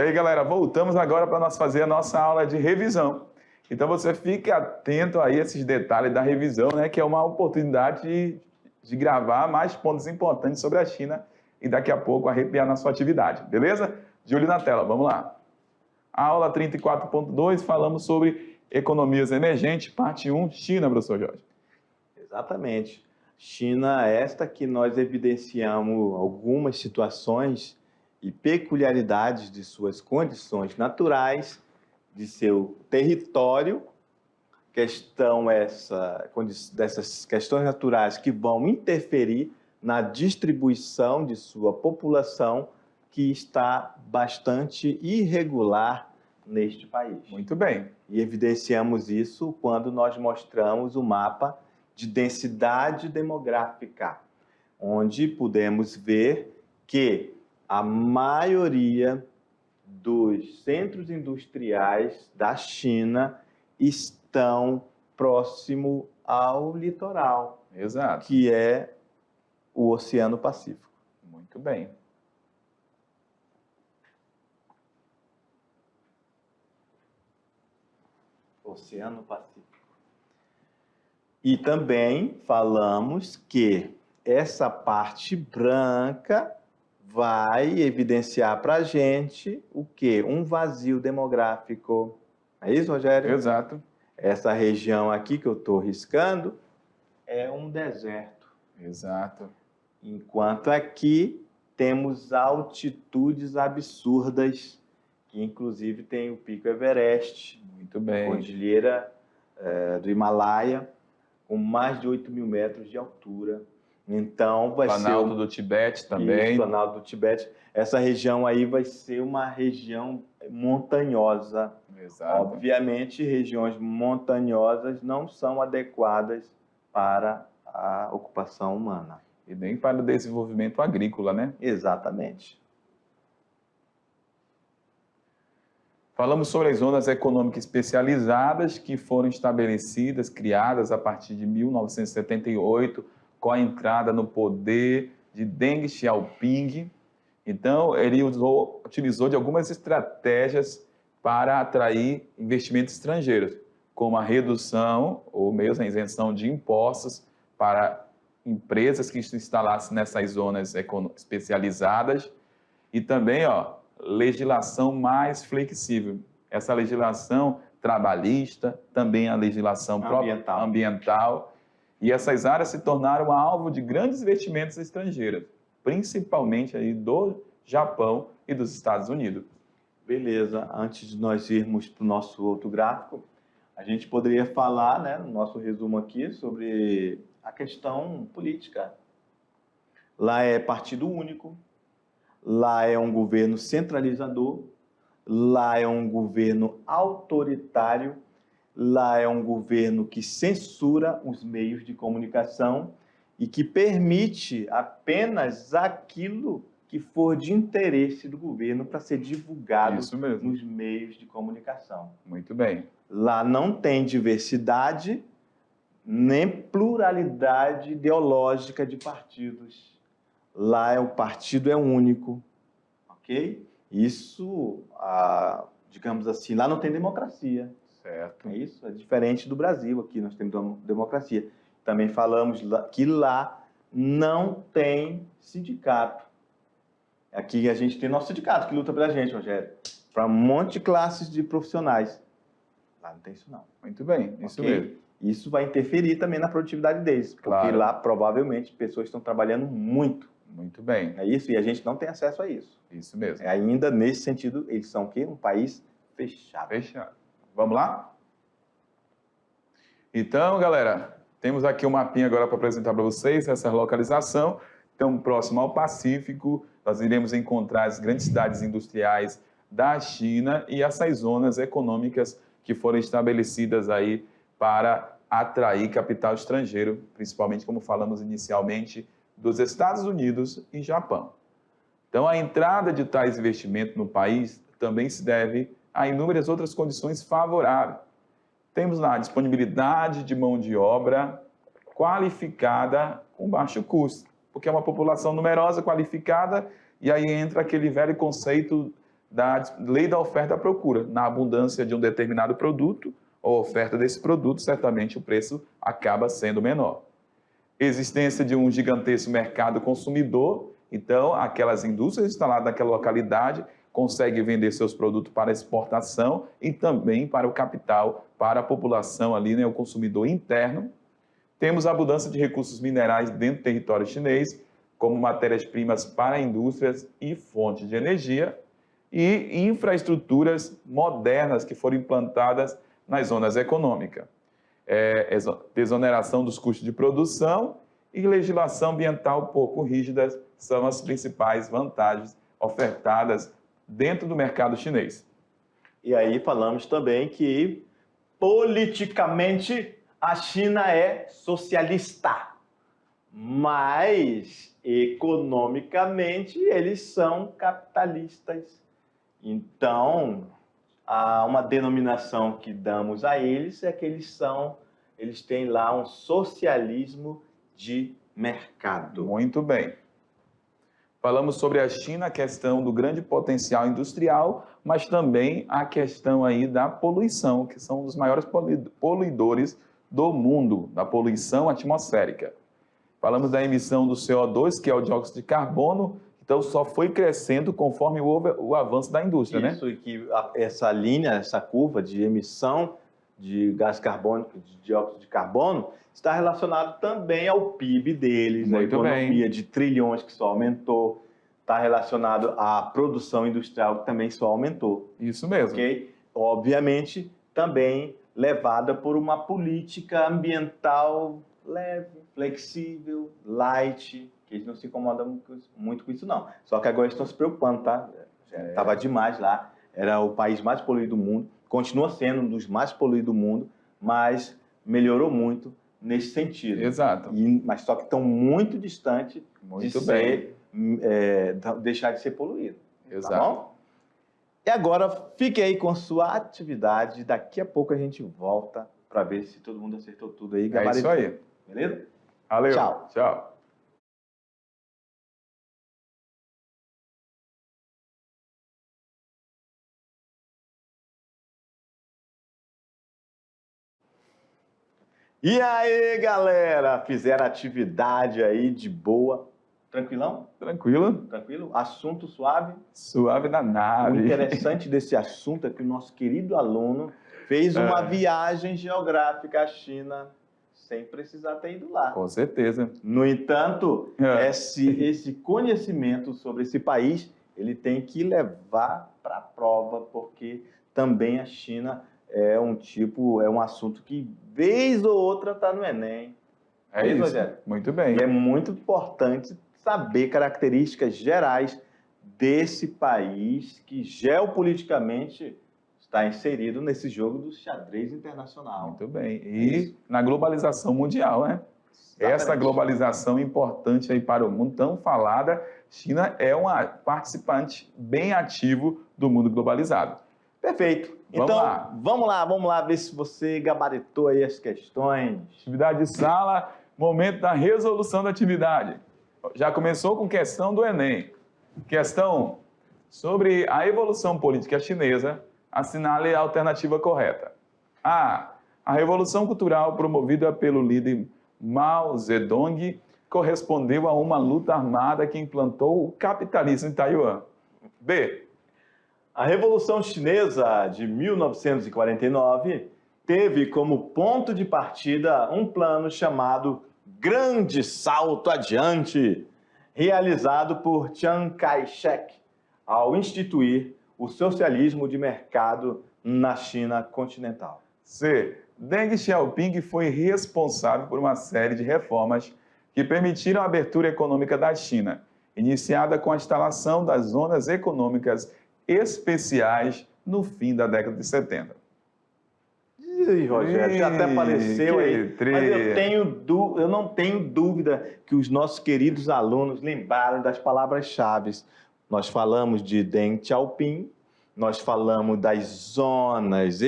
aí, galera, voltamos agora para nós fazer a nossa aula de revisão. Então, você fique atento aí a esses detalhes da revisão, né? Que é uma oportunidade de gravar mais pontos importantes sobre a China e daqui a pouco arrepiar na sua atividade, beleza? De olho na tela, vamos lá. Aula 34.2, falamos sobre economias emergentes, parte 1, China, professor Jorge. Exatamente. China, esta que nós evidenciamos algumas situações e peculiaridades de suas condições naturais, de seu território, dessas questões naturais que vão interferir na distribuição de sua população, que está bastante irregular neste país. Muito bem. E evidenciamos isso quando nós mostramos o mapa de densidade demográfica, onde podemos ver que a maioria dos centros industriais da China estão próximo ao litoral, Exato. que é o Oceano Pacífico. Muito bem. Oceano Pacífico. E também falamos que essa parte branca vai evidenciar para a gente o quê? Um vazio demográfico. É isso, Rogério? Exato. Essa região aqui que eu estou riscando é um deserto. Exato. Enquanto aqui temos altitudes absurdas, que inclusive tem o Pico Everest, Muito bem. Cordilheira do Himalaia, com mais de 8.000 metros de altura. Então, vai ser... Planalto do Tibete também. Isso, Planalto do Tibete. Essa região aí vai ser uma região montanhosa. Exato. Obviamente, regiões montanhosas não são adequadas para a ocupação humana. E nem para o desenvolvimento agrícola, né? Exatamente. Falamos sobre as zonas econômicas especializadas que foram estabelecidas, criadas a partir de 1978, com a entrada no poder de Deng Xiaoping. Então, ele utilizou de algumas estratégias para atrair investimentos estrangeiros, como a redução ou mesmo a isenção de impostos para empresas que se instalassem nessas zonas especializadas e também, legislação mais flexível. Essa legislação trabalhista, também a legislação ambiental. E essas áreas se tornaram alvo de grandes investimentos estrangeiros, principalmente aí do Japão e dos Estados Unidos. Beleza. Antes de nós irmos para o nosso outro gráfico, a gente poderia falar, né, no nosso resumo aqui, sobre a questão política. Lá é partido único, lá é um governo centralizador, lá é um governo autoritário, lá é um governo que censura os meios de comunicação e que permite apenas aquilo que for de interesse do governo para ser divulgado nos meios de comunicação. Muito bem. Lá não tem diversidade nem pluralidade ideológica de partidos. Lá o partido é único, ok? Isso, digamos assim, lá não tem democracia. Certo. É isso? É diferente do Brasil, aqui nós temos democracia. Também falamos que lá não tem sindicato. Aqui a gente tem nosso sindicato que luta pela gente, Rogério, para um monte de classes de profissionais. Lá não tem isso, não. Muito bem, isso Okay? mesmo. Isso vai interferir também na produtividade deles, porque claro, lá provavelmente pessoas estão trabalhando muito. Muito bem. É isso? E a gente não tem acesso a isso. Isso mesmo. Ainda nesse sentido, eles são o quê? Um país fechado. Fechado. Vamos lá? Então, galera, temos aqui um mapinha agora para apresentar para vocês, essa localização. Então, próximo ao Pacífico, nós iremos encontrar as grandes cidades industriais da China e essas zonas econômicas que foram estabelecidas aí para atrair capital estrangeiro, principalmente, como falamos inicialmente, dos Estados Unidos e Japão. Então, a entrada de tais investimentos no país também se deve a inúmeras outras condições favoráveis. Temos lá a disponibilidade de mão de obra qualificada com baixo custo, porque é uma população numerosa, qualificada, e aí entra aquele velho conceito da lei da oferta e procura. Na abundância de um determinado produto ou oferta desse produto, certamente o preço acaba sendo menor. Existência de um gigantesco mercado consumidor, então aquelas indústrias instaladas naquela localidade conseguem vender seus produtos para exportação e também para o capital, para a população ali, né, o consumidor interno. Temos a abundância de recursos minerais dentro do território chinês, como matérias-primas para indústrias e fontes de energia, e infraestruturas modernas que foram implantadas nas zonas econômicas. Desoneração dos custos de produção e legislação ambiental pouco rígidas são as principais vantagens ofertadas dentro do mercado chinês. E aí falamos também que, politicamente, a China é socialista, mas economicamente eles são capitalistas. Então, há uma denominação que damos a eles é que eles têm lá um socialismo de mercado. Muito bem. Falamos sobre a China, a questão do grande potencial industrial, mas também a questão aí da poluição, que são os maiores poluidores do mundo, da poluição atmosférica. Falamos da emissão do CO2, que é o dióxido de carbono, então só foi crescendo conforme o avanço da indústria, Isso, né? e que essa linha, essa curva de emissão de gás carbônico, de dióxido de carbono, está relacionado também ao PIB deles, a economia de trilhões que só aumentou, está relacionado à produção industrial que também só aumentou. Isso mesmo. Okay? Obviamente, também levada por uma política ambiental leve, flexível, light, que eles não se incomodam muito com isso, não. Só que agora estão se preocupando, tá? Estava demais lá, era o país mais poluído do mundo, continua sendo um dos mais poluídos do mundo, mas melhorou muito nesse sentido. Exato. Mas só que estão muito distantes de deixar de ser poluído. Exato. Tá bom? E agora, fique aí com sua atividade. Daqui a pouco a gente volta para ver se todo mundo acertou tudo aí. É isso aí. Beleza? Valeu. Tchau. Tchau. E aí, galera? Fizeram atividade aí de boa. Tranquilão? Tranquilo? Tranquilo? Assunto suave? Suave na nave. O interessante desse assunto é que o nosso querido aluno fez uma viagem geográfica à China sem precisar ter ido lá. Com certeza. No entanto, esse conhecimento sobre esse país, ele tem que levar para a prova, porque também a China é um assunto que, vez ou outra, está no Enem. É isso, Rogério? Muito bem. E é muito importante saber características gerais desse país que geopoliticamente está inserido nesse jogo do xadrez internacional. Muito bem. E na globalização mundial, né? Exatamente. Essa globalização importante aí para o mundo, tão falada, China é um participante bem ativo do mundo globalizado. Perfeito. Então, vamos lá ver se você gabaritou aí as questões. Atividade de sala, momento da resolução da atividade. Já começou com questão do Enem. Questão sobre a evolução política chinesa, assinale a alternativa correta. A revolução cultural promovida pelo líder Mao Zedong correspondeu a uma luta armada que implantou o capitalismo em Taiwan. B. A Revolução Chinesa de 1949 teve como ponto de partida um plano chamado Grande Salto Adiante, realizado por Chiang Kai-shek ao instituir o socialismo de mercado na China continental. C. Deng Xiaoping foi responsável por uma série de reformas que permitiram a abertura econômica da China, iniciada com a instalação das zonas econômicas especiais no fim da década de 70. Ih, Rogério, já até apareceu aí, mas eu não tenho dúvida que os nossos queridos alunos lembraram das palavras-chave. Nós falamos de Deng Xiaoping, nós falamos das zonas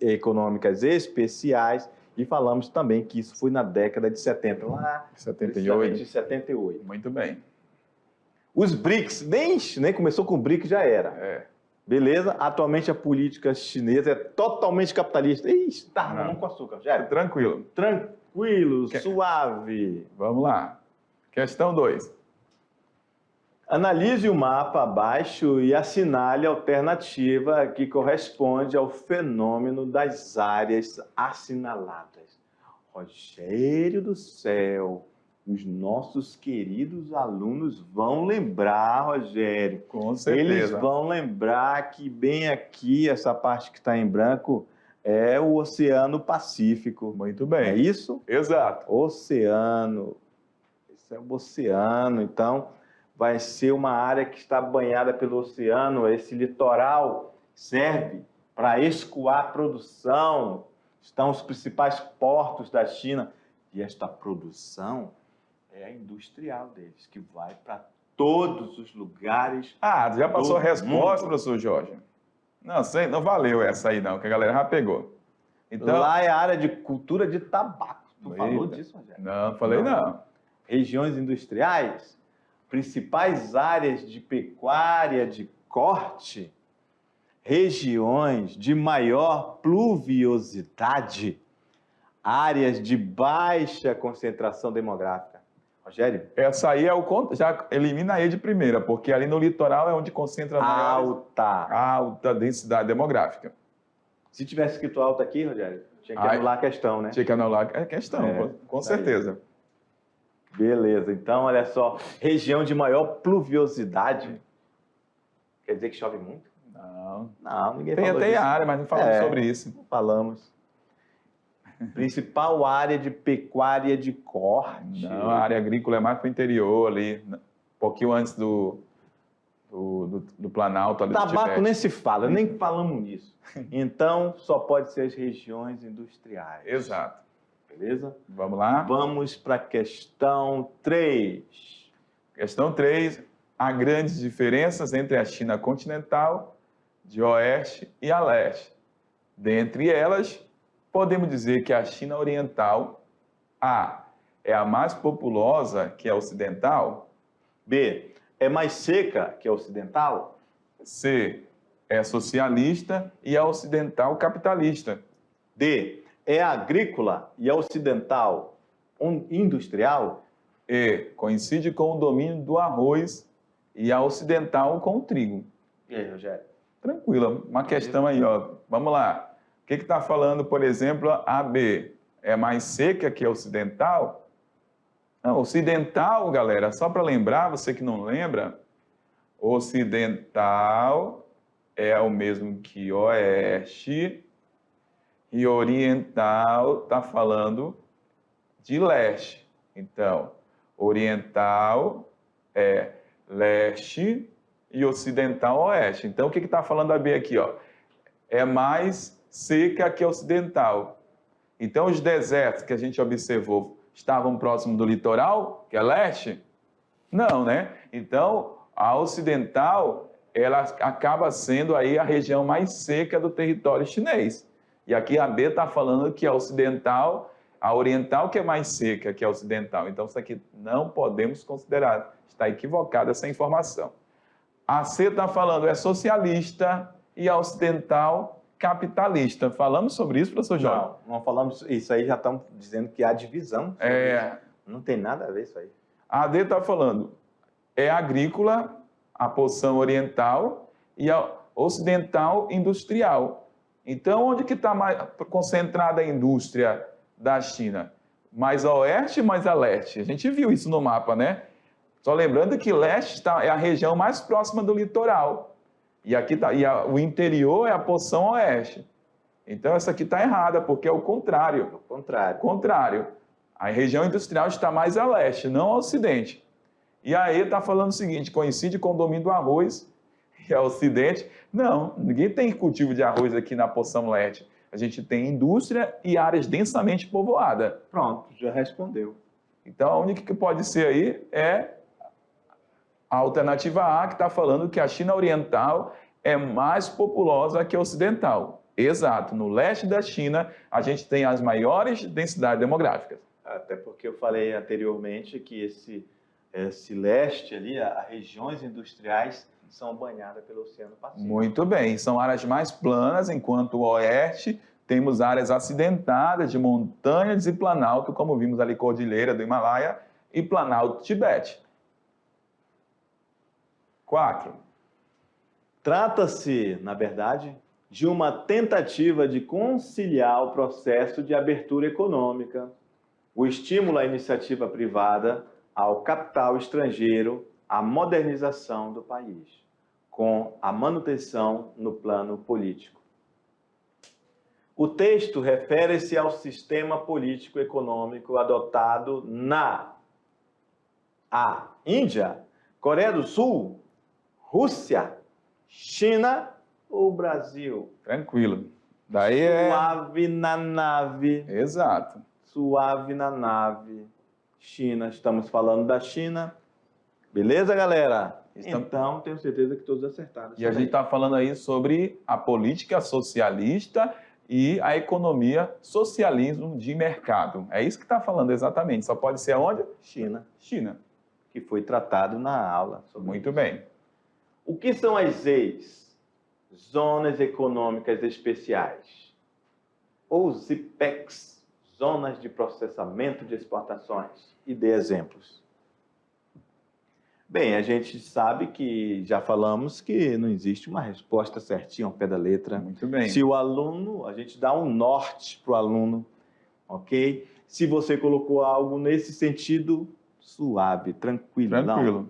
econômicas especiais e falamos também que isso foi na década de 70, lá 78. de 78. Muito bem. Os BRICS, nem começou com o BRICS, já era. É. Beleza? Atualmente a política chinesa é totalmente capitalista. Ixi, tá, Não. mamão com açúcar, Rogério. Tranquilo. Tranquilo, suave. Vamos lá. Questão 2. Analise o mapa abaixo e assinale a alternativa que corresponde ao fenômeno das áreas assinaladas. Rogério do céu, os nossos queridos alunos vão lembrar, Rogério. Com certeza. Eles vão lembrar que bem aqui, essa parte que está em branco, é o Oceano Pacífico. Muito bem. É isso? Exato. Oceano. Esse é o oceano, então vai ser uma área que está banhada pelo oceano. Esse litoral serve para escoar produção. Estão os principais portos da China. E esta produção é a industrial deles, que vai para todos os lugares. Ah, já passou a resposta, mundo. professor Jorge? Não, sei, não valeu essa aí não, que a galera já pegou. Então, Lá é a área de cultura de tabaco. Tu falou Eita. disso, Rogério? não, falei não. Regiões industriais, principais áreas de pecuária de corte, regiões de maior pluviosidade, áreas de baixa concentração demográfica. Rogério? Essa aí é já elimina aí de primeira, porque ali no litoral é onde concentra a alta densidade demográfica. Se tivesse escrito alta aqui, Rogério, tinha que Ai. anular a questão, né? Tinha que anular a questão, com certeza. Beleza, então olha só, região de maior pluviosidade, quer dizer que chove muito? Não, ninguém falou Tem disso. área, mas não falamos sobre isso. Não falamos. Principal área de pecuária de corte. Não, a área agrícola é mais para o interior ali, um pouquinho antes do Planalto. Ali do Tabaco Tibete. nem se fala, nem falamos nisso. Então, só pode ser as regiões industriais. Exato. Beleza? Vamos lá? Vamos para a questão 3. Questão 3. Há grandes diferenças entre a China continental, de oeste e a leste. Dentre elas, podemos dizer que a China oriental, A, é a mais populosa que a ocidental, B, é mais seca que a ocidental? C, é socialista e a ocidental capitalista. D, é agrícola e a ocidental industrial? E, coincide com o domínio do arroz e a ocidental com o trigo. E aí, Rogério? Tranquila, uma questão aí, ó. Vamos lá. O que está falando, por exemplo, a B? É mais seca que a ocidental? Não, ocidental, galera, só para lembrar, você que não lembra, ocidental é o mesmo que oeste e oriental está falando de leste. Então, oriental é leste e ocidental oeste. Então, o que está falando a B aqui? Ó? É mais seca que a ocidental. Então, os desertos que a gente observou estavam próximos do litoral, que é leste? Não, né? Então, a ocidental, ela acaba sendo aí a região mais seca do território chinês. E aqui a B está falando que a ocidental, a oriental que é mais seca que a ocidental. Então, isso aqui não podemos considerar. Está equivocada essa informação. A C está falando é socialista e a ocidental capitalista. Falamos sobre isso, professor Jorge? Não falamos. Isso aí já estamos dizendo que há divisão. Não tem nada a ver isso aí. A D está falando é agrícola, a porção oriental, e a ocidental industrial. Então, onde que está mais concentrada a indústria da China? Mais a oeste ou mais a leste? A gente viu isso no mapa, né? Só lembrando que leste é a região mais próxima do litoral. E aqui o interior é a porção oeste. Então, essa aqui está errada, porque é o contrário. Contrário. A região industrial está mais a leste, não ao ocidente. E aí está falando o seguinte, coincide com o domínio do arroz e ao ocidente. Não, ninguém tem cultivo de arroz aqui na porção leste. A gente tem indústria e áreas densamente povoadas. Pronto, já respondeu. Então, a única que pode ser aí é a alternativa A, que está falando que a China oriental é mais populosa que a ocidental. Exato, no leste da China, a gente tem as maiores densidades demográficas. Até porque eu falei anteriormente que esse leste ali, as regiões industriais são banhadas pelo Oceano Pacífico. Muito bem, são áreas mais planas, enquanto o oeste temos áreas acidentadas de montanhas e planalto, como vimos ali, Cordilheira do Himalaia e Planalto do Tibete. 4. Trata-se, na verdade, de uma tentativa de conciliar o processo de abertura econômica, o estímulo à iniciativa privada, ao capital estrangeiro, à modernização do país, com a manutenção no plano político. O texto refere-se ao sistema político-econômico adotado na Índia, Coreia do Sul, Rússia, China ou Brasil. Tranquilo. Daí Suave na nave. Exato. Suave na nave. China, estamos falando da China. Beleza, galera? Então, tenho certeza que todos acertaram. E a gente está falando aí sobre a política socialista e a economia socialismo de mercado. É isso que está falando exatamente. Só pode ser aonde? China. China. Que foi tratado na aula. Muito bem. O que são as ZEIs? Zonas Econômicas Especiais. Ou ZIPEX, Zonas de Processamento de Exportações. E dê exemplos. Bem, a gente sabe que, já falamos que não existe uma resposta certinha ao pé da letra. Muito bem. Se o aluno, a gente dá um norte para o aluno, ok? Se você colocou algo nesse sentido, suave, tranquilo. Tranquilo. Não.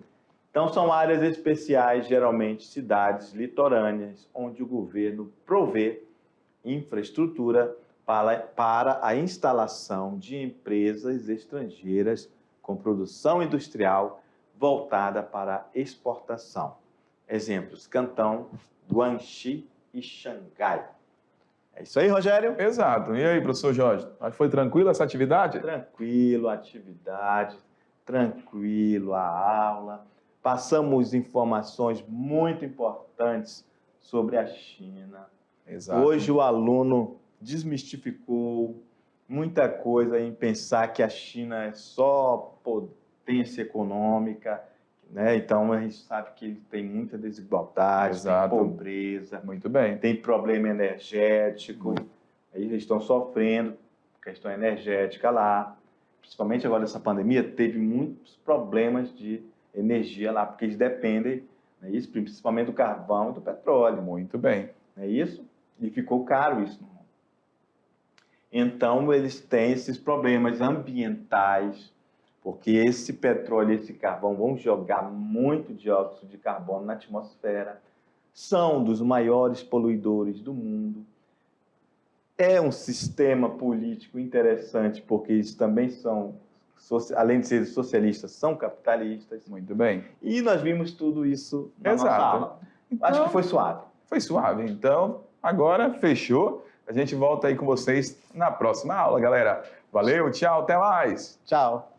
Então, são áreas especiais, geralmente cidades litorâneas, onde o governo provê infraestrutura para a instalação de empresas estrangeiras com produção industrial voltada para a exportação. Exemplos: Cantão, Guangxi e Xangai. É isso aí, Rogério? Exato. E aí, professor Jorge? Foi tranquila essa atividade? Tranquilo a atividade, tranquilo a aula. Passamos informações muito importantes sobre a China. Exato. Hoje o aluno desmistificou muita coisa em pensar que a China é só potência econômica, né? Então a gente sabe que tem muita desigualdade, Exato. Tem pobreza, Muito bem. tem problema energético, aí eles estão sofrendo questão energética lá. Principalmente agora nessa pandemia, teve muitos problemas de energia lá, porque eles dependem, né, isso, principalmente do carvão e do petróleo. Muito bem. Não é isso? E ficou caro isso. Então, eles têm esses problemas ambientais, porque esse petróleo e esse carvão vão jogar muito dióxido de carbono na atmosfera, são dos maiores poluidores do mundo. É um sistema político interessante, porque eles também são, além de serem socialistas, são capitalistas. Muito bem. E nós vimos tudo isso na nossa aula. Então, Acho que foi suave. Foi suave. Então, agora fechou. A gente volta aí com vocês na próxima aula, galera. Valeu, tchau, até mais. Tchau.